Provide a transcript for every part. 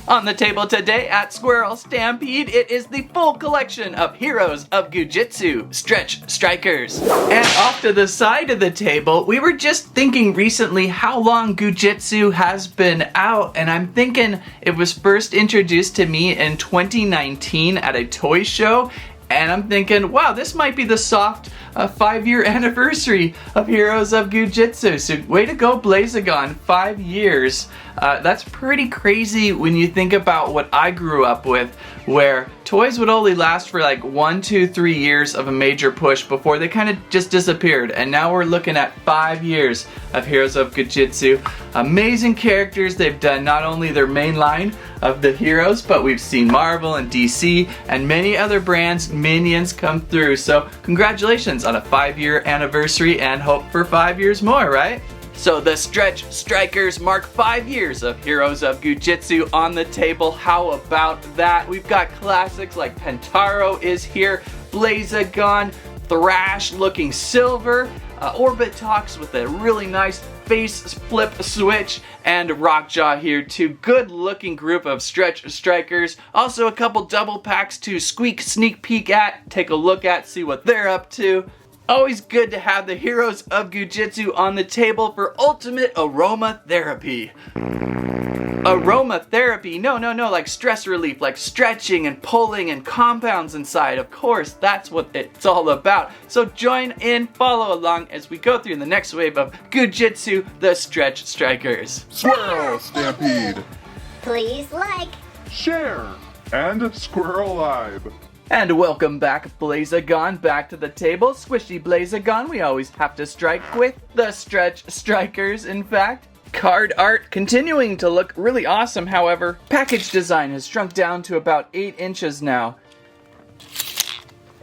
On the table today at Squirrel Stampede, it is the full collection of Heroes of Goo Jitsu Stretch Strikers. And off to the side of the table, we were just thinking recently how long Goo Jitsu has been out, and I'm thinking it was first introduced to me in 2019 at a toy show, and I'm thinking, wow, this might be the soft 5-year anniversary of Heroes of Goo Jitsu. So way to go, Blazagon, 5 years. That's pretty crazy when you think about what I grew up with, where toys would only last for like 1, 2, 3 years of a major push before they kind of just disappeared. And now we're looking at 5 years of Heroes of Goo Jitsu. Amazing characters. They've done not only their main line of the heroes, but we've seen Marvel and DC and many other brands, minions come through. So congratulations on a 5-year anniversary and hope for 5 years more, right? So the Stretch Strikers mark 5 years of Heroes of Goo Jitsu on the table. How about that? We've got classics like Pantaro is here, Blazagon, Thrash looking silver, Orbitox with a really nice face flip switch, and Rockjaw here too. Good looking group of Stretch Strikers. Also a couple double packs to sneak peek at, take a look at, see what they're up to. Always good to have the Heroes of Goo Jitsu on the table for ultimate aromatherapy. Aromatherapy? No, like stress relief, like stretching and pulling and compounds inside. Of course, that's what it's all about. So join in, follow along as we go through the next wave of Goo Jitsu, the Stretch Strikers. Squirrel Stampede, Please like, share, and Squirrel Live. And welcome back, Blazagon, back to the table. Squishy Blazagon, we always have to strike with the Stretch Strikers, in fact. Card art continuing to look really awesome, however. Package design has shrunk down to about 8 inches now.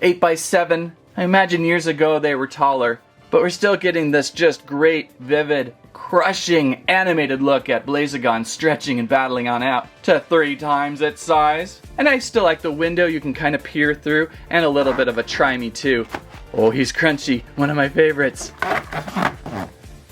8 by 7. I imagine years ago they were taller. But we're still getting this just great, vivid, crushing, animated look at Blazagon stretching and battling on out to 3 times its size. And I still like the window you can kind of peer through, and a little bit of a try-me too. Oh, he's crunchy, one of my favorites.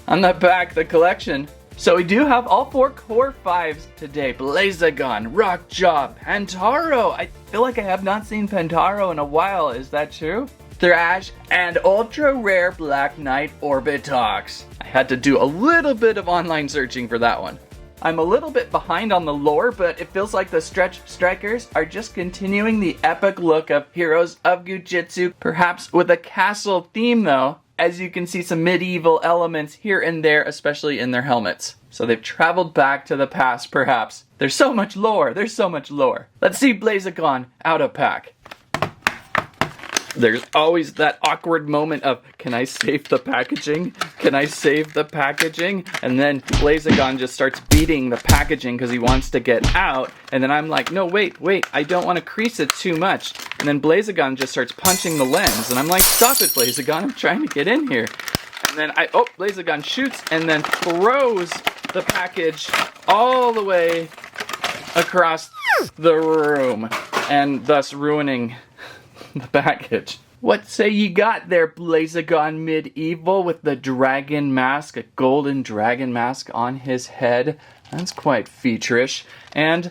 On the back, the collection. So we do have all 4 core 5s today. Blazagon, Rockjaw, Pantaro. I feel like I have not seen Pantaro in a while, is that true? Thrash, and ultra rare Black Knight Orbitox. I had to do a little bit of online searching for that one. I'm a little bit behind on the lore, but it feels like the Stretch Strikers are just continuing the epic look of Heroes of Goo Jitsu, perhaps with a castle theme though, as you can see some medieval elements here and there, especially in their helmets. So they've traveled back to the past perhaps. There's so much lore, there's so much lore. Let's see Blazagon out of pack. There's always that awkward moment of, can I save the packaging? Can I save the packaging? And then Blazagon just starts beating the packaging because he wants to get out. And then I'm like, no, wait, I don't want to crease it too much. And then Blazagon just starts punching the lens. And I'm like, stop it, Blazagon, I'm trying to get in here. And then Blazagon shoots and then throws the package all the way across the room. And thus ruining the package. What say you got there, Blazagon Medieval, with the dragon mask, a golden dragon mask on his head. That's quite featurish. And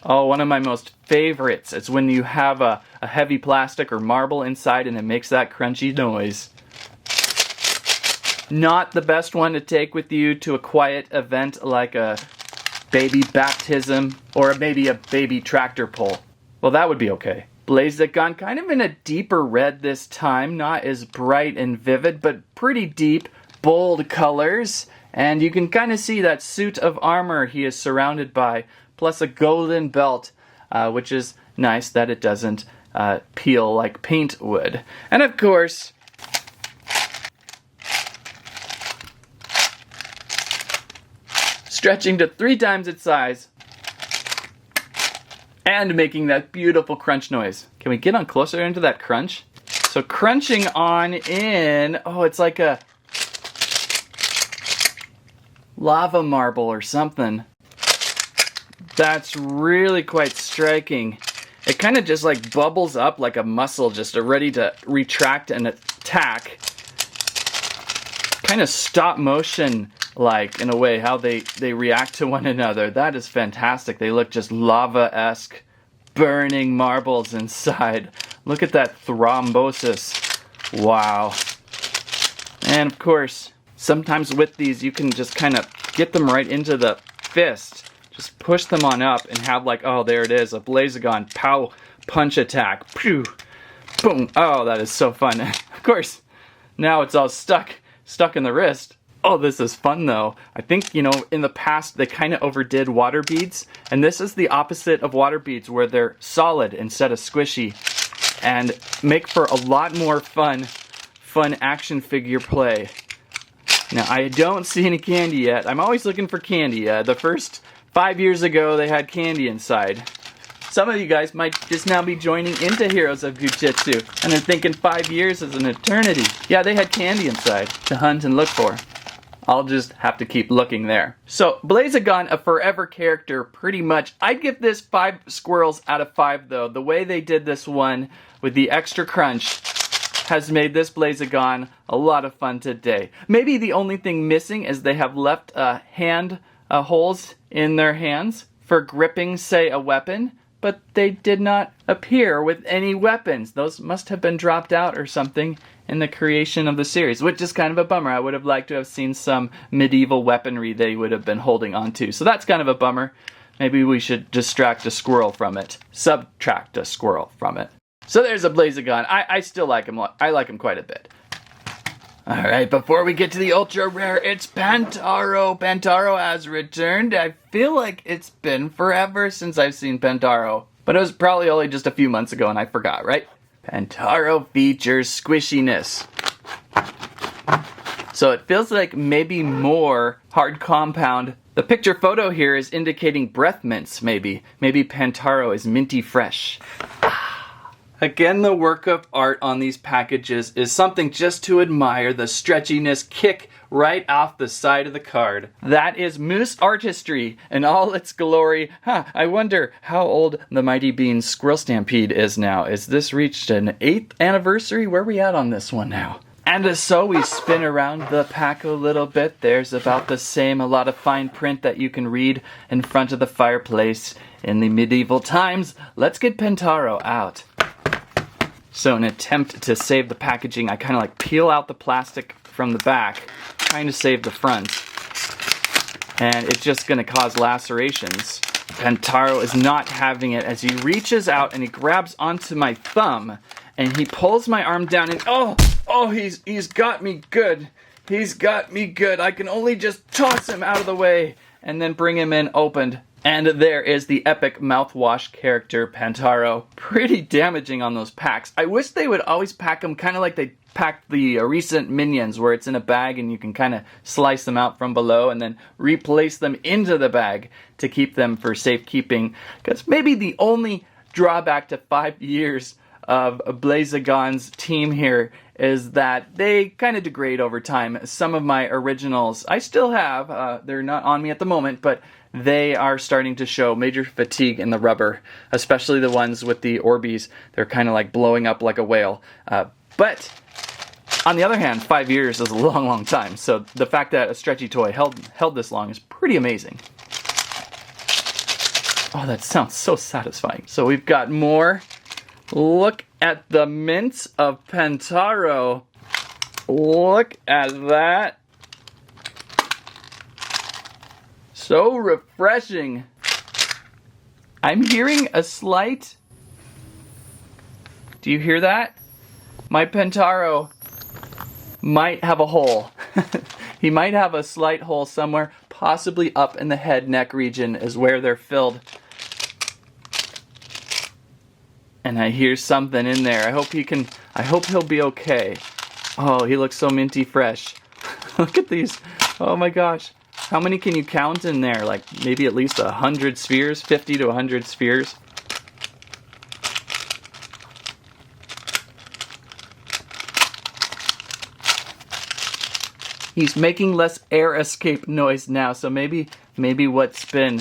one of my most favorites. It's when you have a heavy plastic or marble inside and it makes that crunchy noise. Not the best one to take with you to a quiet event like a baby baptism or maybe a baby tractor pull. Well, that would be okay. Blazagon kind of in a deeper red this time, not as bright and vivid, but pretty deep, bold colors. And you can kind of see that suit of armor he is surrounded by, plus a golden belt, which is nice that it doesn't peel like paint would. And of course, stretching to 3 times its size, and making that beautiful crunch noise. Can we get on closer into that crunch? So crunching on in, it's like a lava marble or something. That's really quite striking. It kind of just like bubbles up like a muscle, just ready to retract and attack. Kind of stop motion like in a way how they react to one another. That is fantastic. They look just lava-esque, burning marbles inside. Look at that thrombosis. Wow. And of course, sometimes with these you can just kind of get them right into the fist. Just push them on up and have like, oh, there it is, a Blazagon pow punch attack. Pew! Boom! Oh, that is so fun. Of course, now it's all stuck in the wrist. Oh, this is fun though. I think, you know, in the past they kind of overdid water beads, and this is the opposite of water beads where they're solid instead of squishy and make for a lot more fun action figure play. Now, I don't see any candy yet. I'm always looking for candy. The first 5 years ago they had candy inside. Some of you guys might just now be joining into Heroes of Goo Jitsu, and they're thinking 5 years is an eternity. Yeah, they had candy inside to hunt and look for. I'll just have to keep looking there. So, Blazagon, a forever character, pretty much. I'd give this 5 squirrels out of 5, though. The way they did this one with the extra crunch has made this Blazagon a lot of fun today. Maybe the only thing missing is they have left hand holes in their hands for gripping, say, a weapon, but they did not appear with any weapons. Those must have been dropped out or something in the creation of the series, which is kind of a bummer. I would have liked to have seen some medieval weaponry they would have been holding onto. So that's kind of a bummer. Maybe we should distract a squirrel from it. Subtract a squirrel from it. So there's a Blazagon. I still like him. I like him quite a bit. Alright, before we get to the ultra rare, it's Pantaro. Pantaro has returned. I feel like it's been forever since I've seen Pantaro. But it was probably only just a few months ago and I forgot, right? Pantaro features squishiness. So it feels like maybe more hard compound. The picture photo here is indicating breath mints, maybe. Maybe Pantaro is minty fresh. Again, the work of art on these packages is something just to admire. The stretchiness kick right off the side of the card. That is moose artistry in all its glory. I wonder how old the Mighty Bean's Squirrel Stampede is now. Is this reached an 8th anniversary? Where are we at on this one now? And so we spin around the pack a little bit. There's about the same, a lot of fine print that you can read in front of the fireplace in the medieval times. Let's get Pantaro out. So in an attempt to save the packaging, I kind of like peel out the plastic from the back, trying to save the front. And it's just going to cause lacerations. Pantaro is not having it as he reaches out and he grabs onto my thumb and he pulls my arm down and he's got me good. He's got me good. I can only just toss him out of the way and then bring him in opened. And there is the epic mouthwash character, Pantaro. Pretty damaging on those packs. I wish they would always pack them kind of like they packed the recent Minions, where it's in a bag and you can kind of slice them out from below and then replace them into the bag to keep them for safekeeping. Because maybe the only drawback to 5 years of Blazagon's team here is that they kind of degrade over time. Some of my originals I still have. They're not on me at the moment, but they are starting to show major fatigue in the rubber, especially the ones with the Orbeez. They're kind of like blowing up like a whale. But on the other hand, 5 years is a long, long time. So the fact that a stretchy toy held this long is pretty amazing. Oh, that sounds so satisfying. So we've got more. Look at the mints of Pantaro. Look at that. So refreshing. I'm hearing a slight... Do you hear that? My Pantaro might have a hole. He might have a slight hole somewhere, possibly up in the head neck region is where they're filled. And I hear something in there. I hope he'll be okay. Oh, he looks so minty fresh. Look at these. Oh my gosh. How many can you count in there? Like maybe at least 100 spheres, 50 to 100 spheres. He's making less air escape noise now, so maybe what's been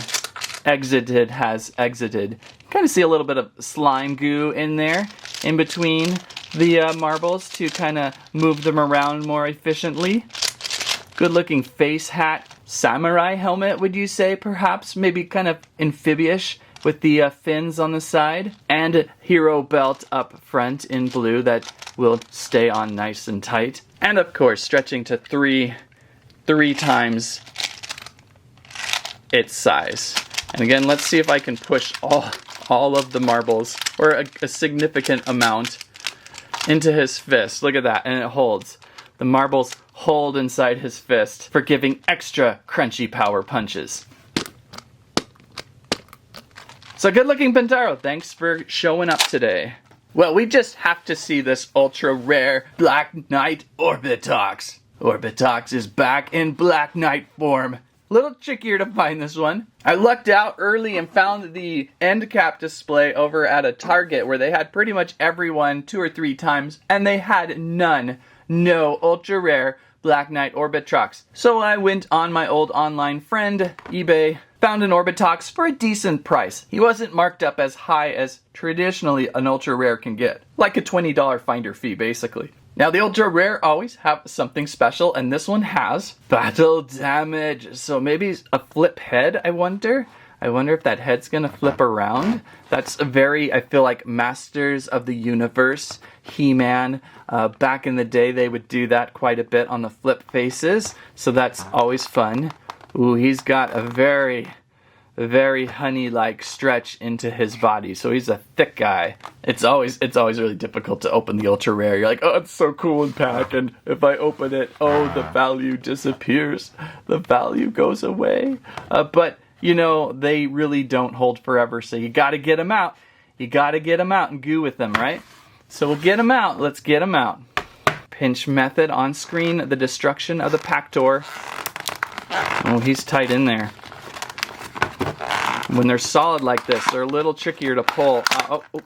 exited has exited. You kind of see a little bit of slime goo in there, in between the marbles to kind of move them around more efficiently. Good looking face hat. Samurai helmet, would you say, perhaps? Maybe kind of amphibious with the fins on the side. And a hero belt up front in blue that will stay on nice and tight. And of course, stretching to three times its size. And again, let's see if I can push all of the marbles, or a significant amount, into his fist. Look at that, and it holds. The marbles hold inside his fist for giving extra crunchy power punches. So good looking Pantaro, thanks for showing up today. Well, we just have to see this ultra rare Black Knight Orbitox. Orbitox is back in Black Knight form. Little trickier to find this one. I lucked out early and found the end cap display over at a Target where they had pretty much everyone 2 or 3 times, and they had no ultra rare Black Knight Orbitox. So I went on my old online friend, eBay, found an Orbitox for a decent price. He wasn't marked up as high as traditionally an ultra rare can get. Like a $20 finder fee, basically. Now the ultra rare always have something special, and this one has battle damage. So maybe a flip head, I wonder? I wonder if that head's gonna flip around. That's a very, I feel like, Masters of the Universe, He-Man. Back in the day, they would do that quite a bit on the flip faces. So that's always fun. Ooh, he's got a very honey-like stretch into his body. So he's a thick guy. It's always really difficult to open the ultra rare. You're like, oh, it's so cool and pack, and if I open it, oh, the value disappears. The value goes away. But you know, they really don't hold forever, so you gotta get them out. You gotta get them out and goo with them, right? So we'll get them out. Let's get them out. Pinch method on screen, the destruction of the pack door. Oh, he's tight in there. When they're solid like this, they're a little trickier to pull.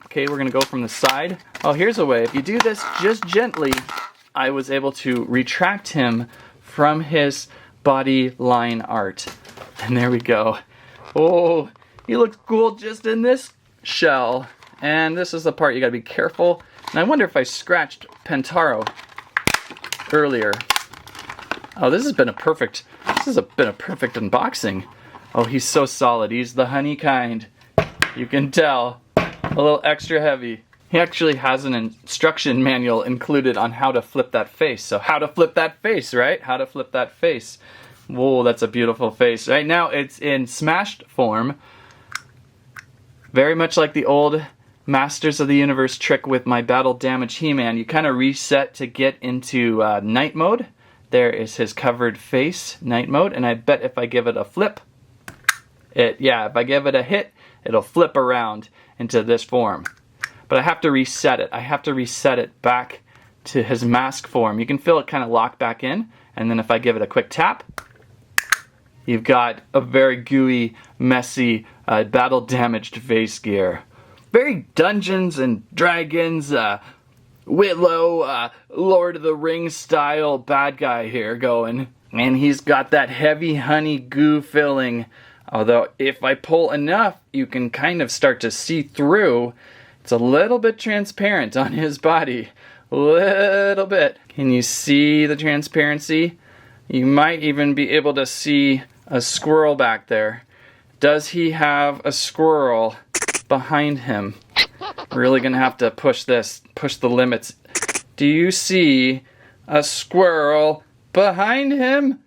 Okay, we're gonna go from the side. Oh, here's a way. If you do this just gently, I was able to retract him from his body line art. And there we go. Oh, he looks cool just in this shell. And this is the part you gotta be careful. And I wonder if I scratched Pantaro earlier. Oh, this has been a perfect unboxing. Oh, he's so solid. He's the honey kind. You can tell. A little extra heavy. He actually has an instruction manual included on how to flip that face. So how to flip that face, right? How to flip that face. Whoa, that's a beautiful face. Right now it's in smashed form. Very much like the old Masters of the Universe trick with my battle damage He-Man. You kind of reset to get into night mode. There is his covered face, night mode. And I bet if I give it a flip, if I give it a hit, it'll flip around into this form. But I have to reset it. I have to reset it back to his mask form. You can feel it kind of lock back in. And then if I give it a quick tap, you've got a very gooey, messy, battle-damaged face gear. Very Dungeons and Dragons, Whitlow, Lord of the Rings style bad guy here going. And he's got that heavy honey goo filling. Although if I pull enough, you can kind of start to see through. It's a little bit transparent on his body. A little bit. Can you see the transparency? You might even be able to see a squirrel back there. Does he have a squirrel behind him? Really gonna have to push the limits. Do you see a squirrel behind him?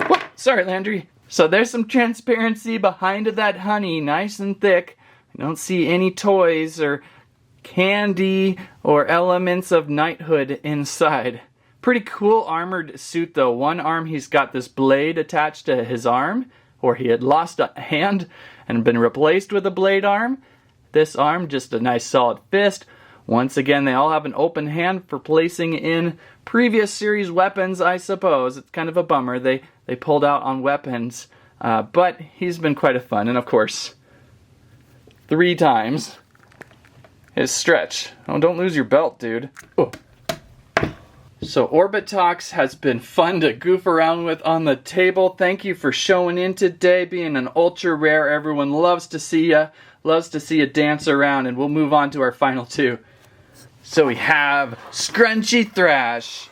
Whoop, sorry, Landry. So there's some transparency behind that honey, nice and thick. I don't see any toys or candy or elements of knighthood inside. Pretty cool armored suit though. One arm he's got this blade attached to his arm, or he had lost a hand and been replaced with a blade arm. This arm, just a nice solid fist. Once again, they all have an open hand for placing in previous series weapons, I suppose. It's kind of a bummer they pulled out on weapons, but he's been quite a fun. And of course, 3 times his stretch. Oh, don't lose your belt, dude. Oh. So Orbitox has been fun to goof around with on the table. Thank you for showing in today, being an ultra rare. Everyone loves to see ya. Loves to see you dance around, and we'll move on to our final 2. So we have Scrunchy Thrash,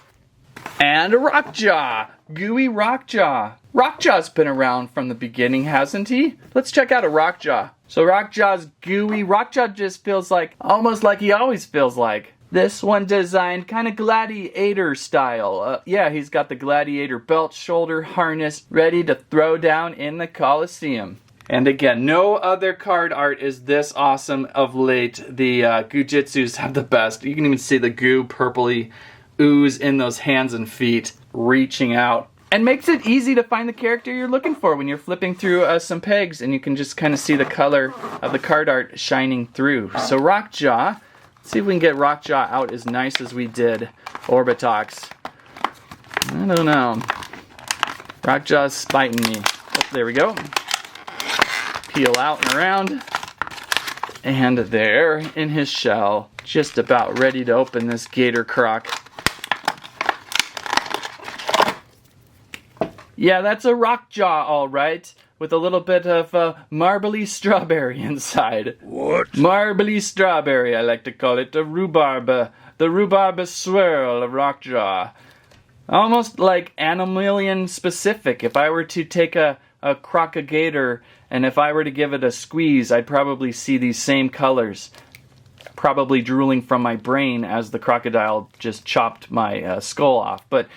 And a Rockjaw, gooey Rockjaw. Rockjaw's been around from the beginning, hasn't he? Let's check out a Rockjaw. So Rockjaw's gooey. Rockjaw just feels like, almost like he always feels like. This one designed kind of gladiator style. Yeah, he's got the gladiator belt, shoulder harness, ready to throw down in the Coliseum. And again, no other card art is this awesome of late. The Goo Jitsus have the best. You can even see the goo purpley ooze in those hands and feet reaching out. And makes it easy to find the character you're looking for when you're flipping through some pegs, and you can just kind of see the color of the card art shining through. So Rockjaw. Let's see if we can get Rockjaw out as nice as we did Orbitox. I don't know. Rockjaw's spiting me. Oh, there we go. Peel out and around. And there in his shell. Just about ready to open this gator croc. Yeah, that's a Rockjaw, all right. With a little bit of marbly strawberry inside. What? Marbly strawberry, I like to call it. The rhubarb swirl of Rockjaw. Almost like Animalian specific. If I were to take a crocagator and if I were to give it a squeeze, I'd probably see these same colors. Probably drooling from my brain as the crocodile just chopped my skull off. But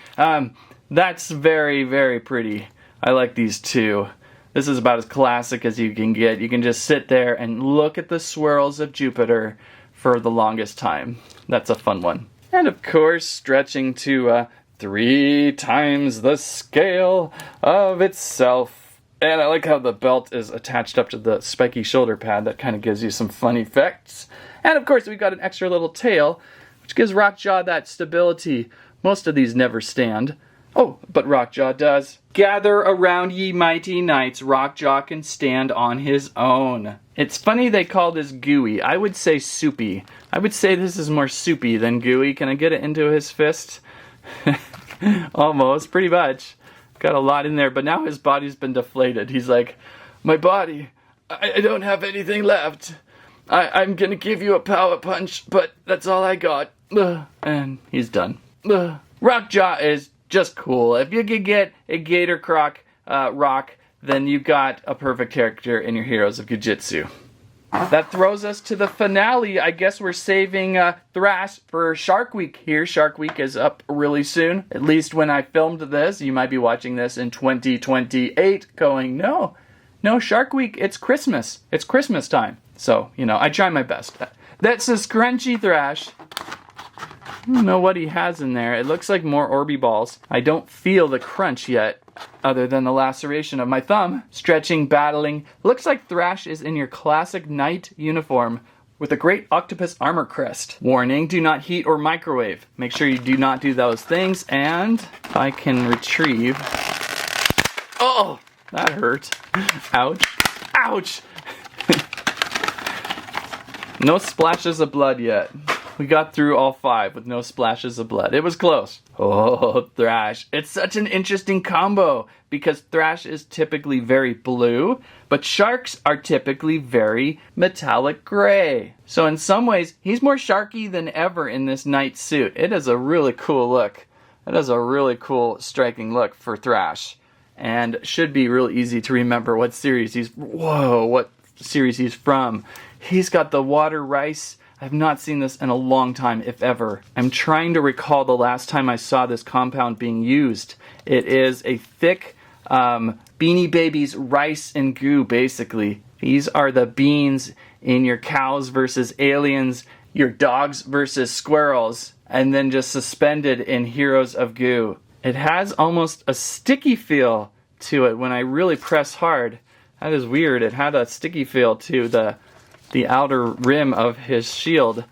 that's very, very pretty. I like these two. This is about as classic as you can get. You can just sit there and look at the swirls of Jupiter for the longest time. That's a fun one. And of course, stretching to 3 times the scale of itself. And I like how the belt is attached up to the spiky shoulder pad. That kind of gives you some fun effects. And of course, we've got an extra little tail, which gives Rockjaw that stability. Most of these never stand. Oh, but Rockjaw does. Gather around ye mighty knights, Rockjaw can stand on his own. It's funny they call this gooey. I would say soupy. I would say this is more soupy than gooey. Can I get it into his fist? Almost, pretty much. Got a lot in there, but now his body's been deflated. He's like, my body, I don't have anything left. I'm gonna give you a power punch, but that's all I got. And he's done. Rockjaw is just cool. If you could get a Gator Croc rock, then you got a perfect character in your Heroes of Goo Jitsu. That throws us to the finale. I guess we're saving Thrash for Shark Week here. Shark Week is up really soon. At least when I filmed this. You might be watching this in 2028 going, no, Shark Week, it's Christmas. It's Christmas time. So, I try my best. That's a scrunchy Thrash. I don't know what he has in there. It looks like more Orby balls. I don't feel the crunch yet, other than the laceration of my thumb. Stretching, battling. Looks like Thrash is in your classic knight uniform with a great octopus armor crest. Warning, do not heat or microwave. Make sure you do not do those things. And if I can retrieve... Oh, that hurt. Ouch. Ouch! No splashes of blood yet. We got through all 5 with no splashes of blood. It was close. Oh, Thrash. It's such an interesting combo because Thrash is typically very blue, but sharks are typically very metallic gray. So in some ways, he's more sharky than ever in this knight suit. It is a really cool look. It is a really cool, striking look for Thrash. And should be real easy to remember what series he's... Whoa, what series he's from. He's got the water rice... I've not seen this in a long time, if ever. I'm trying to recall the last time I saw this compound being used. It is a thick Beanie Babies rice and goo, basically. These are the beans in your cows versus aliens, your dogs versus squirrels, and then just suspended in Heroes of Goo. It has almost a sticky feel to it when I really press hard. That is weird. It had a sticky feel to the outer rim of his shield,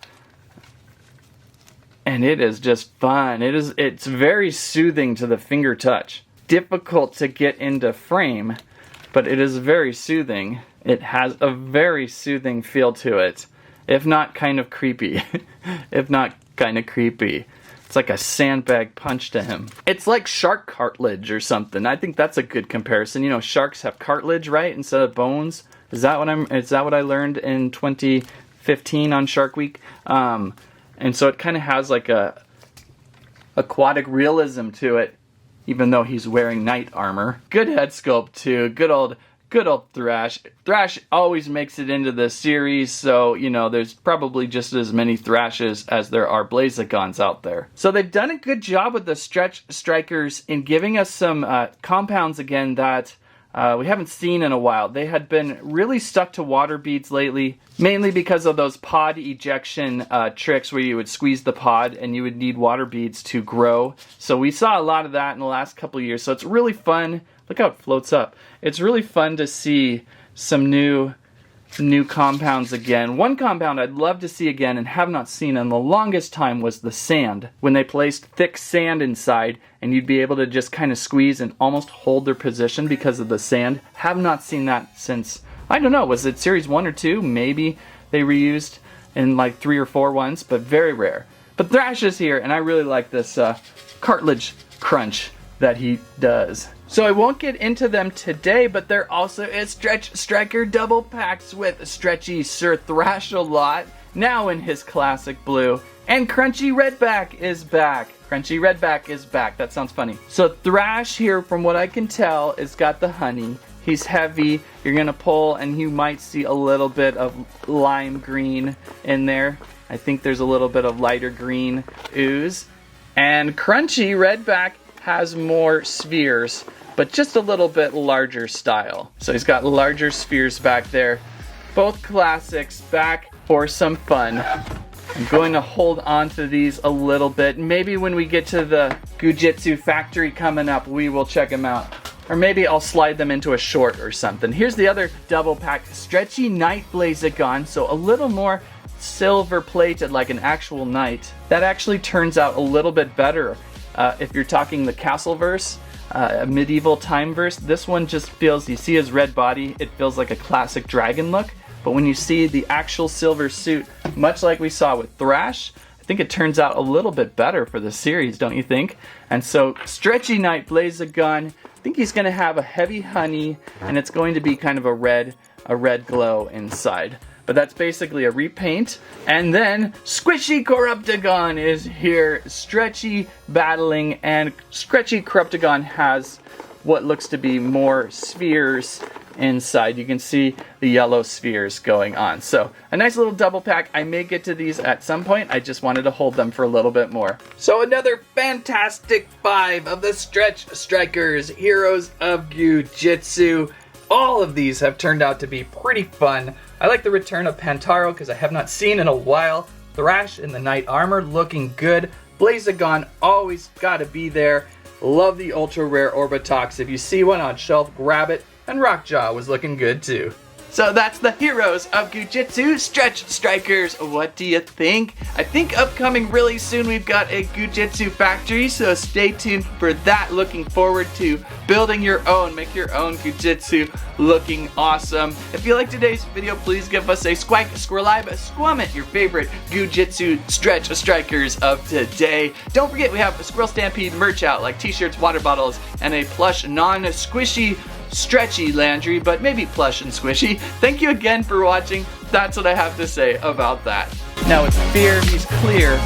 and it is just fun. It's very soothing to the finger touch. Difficult to get into frame, but it is very soothing. It has a very soothing feel to it, if not kind of creepy. It's like a sandbag punch to him. It's like shark cartilage or something. I think that's a good comparison. Sharks have cartilage, right, instead of bones. Is that what I learned in 2015 on Shark Week? And so it kind of has like aquatic realism to it, even though he's wearing knight armor. Good head sculpt too. Good old Thrash. Thrash always makes it into the series, so, you know, there's probably just as many Thrashes as there are Blazagons out there. So they've done a good job with the stretch strikers in giving us some compounds again that we haven't seen in a while. They had been really stuck to water beads lately, mainly because of those pod ejection tricks where you would squeeze the pod and you would need water beads to grow. So we saw a lot of that in the last couple of years. So it's really fun. Look how it floats up. It's really fun to see some new compounds again. One compound I'd love to see again and have not seen in the longest time was the sand. When they placed thick sand inside and you'd be able to just kind of squeeze and almost hold their position because of the sand. Have not seen that since, I don't know, was it series 1 or 2? Maybe they reused in like 3 or 4 ones, but very rare. But Thrash is here and I really like this cartilage crunch that he does. So I won't get into them today, but there also is Stretch Striker double packs with Stretchy Sir Thrash-a-Lot, now in his classic blue. And Crunchy Redback is back. Crunchy Redback is back. That sounds funny. So Thrash here, from what I can tell, is got the honey. He's heavy. You're gonna pull and you might see a little bit of lime green in there. I think there's a little bit of lighter green ooze. And Crunchy Redback has more spheres, but just a little bit larger style. So he's got larger spheres back there. Both classics back for some fun. I'm going to hold on to these a little bit. Maybe when we get to the Goo Jitsu factory coming up, we will check them out. Or maybe I'll slide them into a short or something. Here's the other double pack, Stretchy Knight Blazagon. So a little more silver plated like an actual knight. That actually turns out a little bit better. If you're talking the Castleverse, a medieval time verse, this one just feels, you see his red body, it feels like a classic dragon look. But when you see the actual silver suit, much like we saw with Thrash, I think it turns out a little bit better for the series, don't you think? And so Stretchy Knight Blazagon, I think he's going to have a heavy honey, and it's going to be kind of a red glow inside. But that's basically a repaint. And then Squishy Corruptagon is here, Stretchy battling, and Stretchy Corruptagon has what looks to be more spheres inside. You can see the yellow spheres going on. So a nice little double pack. I may get to these at some point. I just wanted to hold them for a little bit more. So another fantastic 5 of the Stretch Strikers, Heroes of Goo Jitsu. All of these have turned out to be pretty fun. I like the return of Pantaro because I have not seen in a while. Thrash in the knight armor looking good. Blazagon always gotta be there. Love the ultra rare Orbitox. If you see one on shelf, grab it. And Rockjaw was looking good too. So that's the Heroes of Goo Jitsu Stretch Strikers. What do you think? I think upcoming really soon we've got a Goo Jitsu factory, so stay tuned for that. Looking forward to building your own, make your own Goo Jitsu looking awesome. If you like today's video, please give us a squawk, squirrelibe, squammet, your favorite Goo Jitsu Stretch Strikers of today. Don't forget we have a Squirrel Stampede merch out, like t-shirts, water bottles, and a plush non-squishy stretchy Landry, but maybe plush and squishy. Thank you again for watching. That's what I have to say about that. Now it's fear, he's clear.